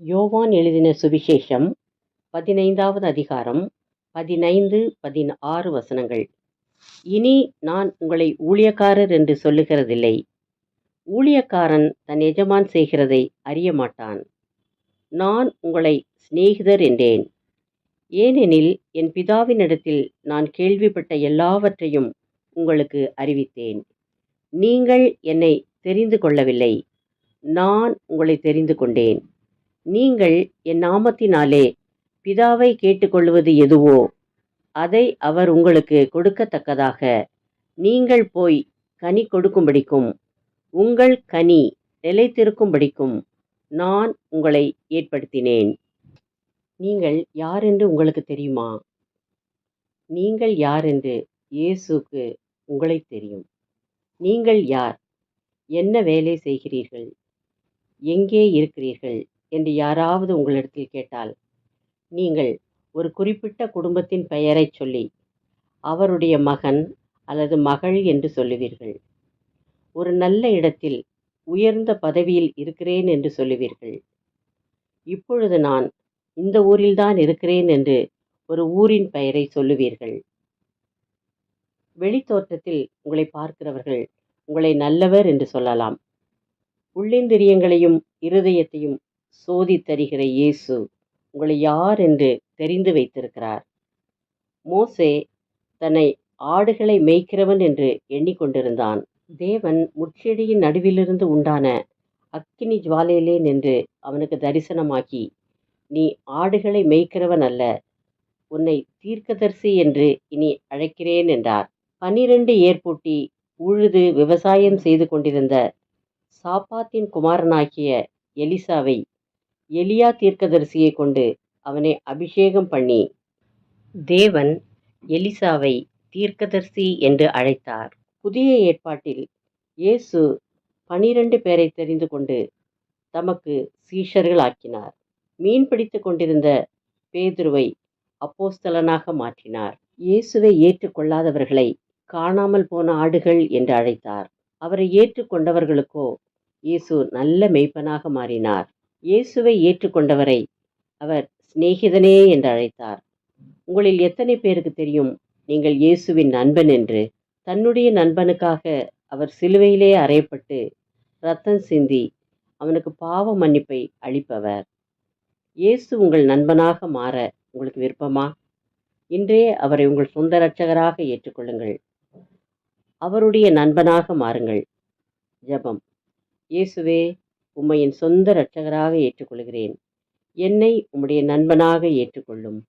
யோவான் எழுதின சுவிசேஷம் 15வது அதிகாரம் 15-16 வசனங்கள். இனி நான் உங்களை ஊழியக்காரர் என்று சொல்லுகிறதில்லை. ஊழியக்காரன் தன் எஜமான் செய்கிறதை அறிய மாட்டான். நான் உங்களை சிநேகிதர் என்றேன். ஏனெனில் என் பிதாவினிடத்தில் நான் கேள்விப்பட்ட எல்லாவற்றையும் உங்களுக்கு அறிவித்தேன். நீங்கள் என்னை தெரிந்து கொள்ளவில்லை, நான் உங்களை தெரிந்து கொண்டேன். நீங்கள் என் நாமத்தினாலே பிதாவை கேட்டுக்கொள்வது எதுவோ அதை அவர் உங்களுக்கு கொடுக்கத்தக்கதாக நீங்கள் போய் கனி கொடுக்கும்படிக்கும் உங்கள் கனி நிலைத்திருக்கும்படிக்கும் நான் உங்களை ஏற்படுத்தினேன். நீங்கள் யாரென்று உங்களுக்கு தெரியுமா? நீங்கள் யாரென்று இயேசுவுக்கு உங்களை தெரியும். நீங்கள் யார்? என்ன வேலை செய்கிறீர்கள்? எங்கே இருக்கிறீர்கள் என்று யாராவது உங்களிடத்தில் கேட்டால், நீங்கள் ஒரு குறிப்பிட்ட குடும்பத்தின் பெயரைச் சொல்லி அவருடைய மகன் அல்லது மகள் என்று சொல்லுவீர்கள். ஒரு நல்ல இடத்தில் உயர்ந்த பதவியில் இருக்கிறேன் என்று சொல்லுவீர்கள். இப்பொழுது நான் இந்த ஊரில்தான் இருக்கிறேன் என்று ஒரு ஊரின் பெயரை சொல்லுவீர்கள். வெளித்தோற்றத்தில் உங்களை பார்க்கிறவர்கள் உங்களை நல்லவர் என்று சொல்லலாம். உள்ளிந்திரியங்களையும் இருதயத்தையும் சோதித்தறிகிற இயேசு உங்களை யார் என்று தெரிந்து வைத்திருக்கிறார். மோசே தன்னை ஆடுகளை மேய்க்கிறவன் என்று எண்ணிக்கொண்டிருந்தான். தேவன் முட்செடியின் நடுவிலிருந்து உண்டான அக்கினி ஜுவாலையிலே நின்று அவனுக்கு தரிசனமாக்கி, நீ ஆடுகளை மேய்க்கிறவன் அல்ல, உன்னை தீர்க்கதரிசி என்று இனி அழைக்கிறேன் என்றார். 12 ஏர்பூட்டி உழுது விவசாயம் செய்து கொண்டிருந்த சாப்பாத்தின் குமாரனாகிய எலிசாவை எலியா தீர்க்கதரிசியை கொண்டு அவனை அபிஷேகம் பண்ணி, தேவன் எலிசாவை தீர்க்கதரிசி என்று அழைத்தார். புதிய ஏற்பாட்டில் இயேசு 12 பேரை தெரிந்து கொண்டு தமக்கு சீஷர்களாக்கினார். மீன் பிடித்து கொண்டிருந்த பேதுருவை அப்போஸ்தலனாக மாற்றினார். இயேசுவை ஏற்றுக்கொள்ளாதவர்களை காணாமல் போன ஆடுகள் என்று அழைத்தார். அவரை ஏற்றுக்கொண்டவர்களுக்கோ இயேசு நல்ல மேய்ப்பனாக மாறினார். இயேசுவை ஏற்றுக்கொண்டவரை அவர் சிநேகிதனே என்று அழைத்தார். உங்களில் எத்தனை பேருக்கு தெரியும் நீங்கள் இயேசுவின் நண்பன் என்று? தன்னுடைய நண்பனுக்காக அவர் சிலுவையிலே அறையப்பட்டு இரத்தம் சிந்தி அவனுக்கு பாவ மன்னிப்பை அளிப்பவர். இயேசு உங்கள் நண்பனாக மாற உங்களுக்கு விருப்பமா? இன்றே அவரை உங்கள் சொந்த இரட்சகராக ஏற்றுக்கொள்ளுங்கள். அவருடைய நண்பனாக மாறுங்கள். ஜெபம். இயேசுவே, உம்மை என் சொந்த இரட்சகராக ஏற்றுக்கொள்கிறேன். என்னை உம்முடைய நண்பனாக ஏற்றுக்கொள்ளும்.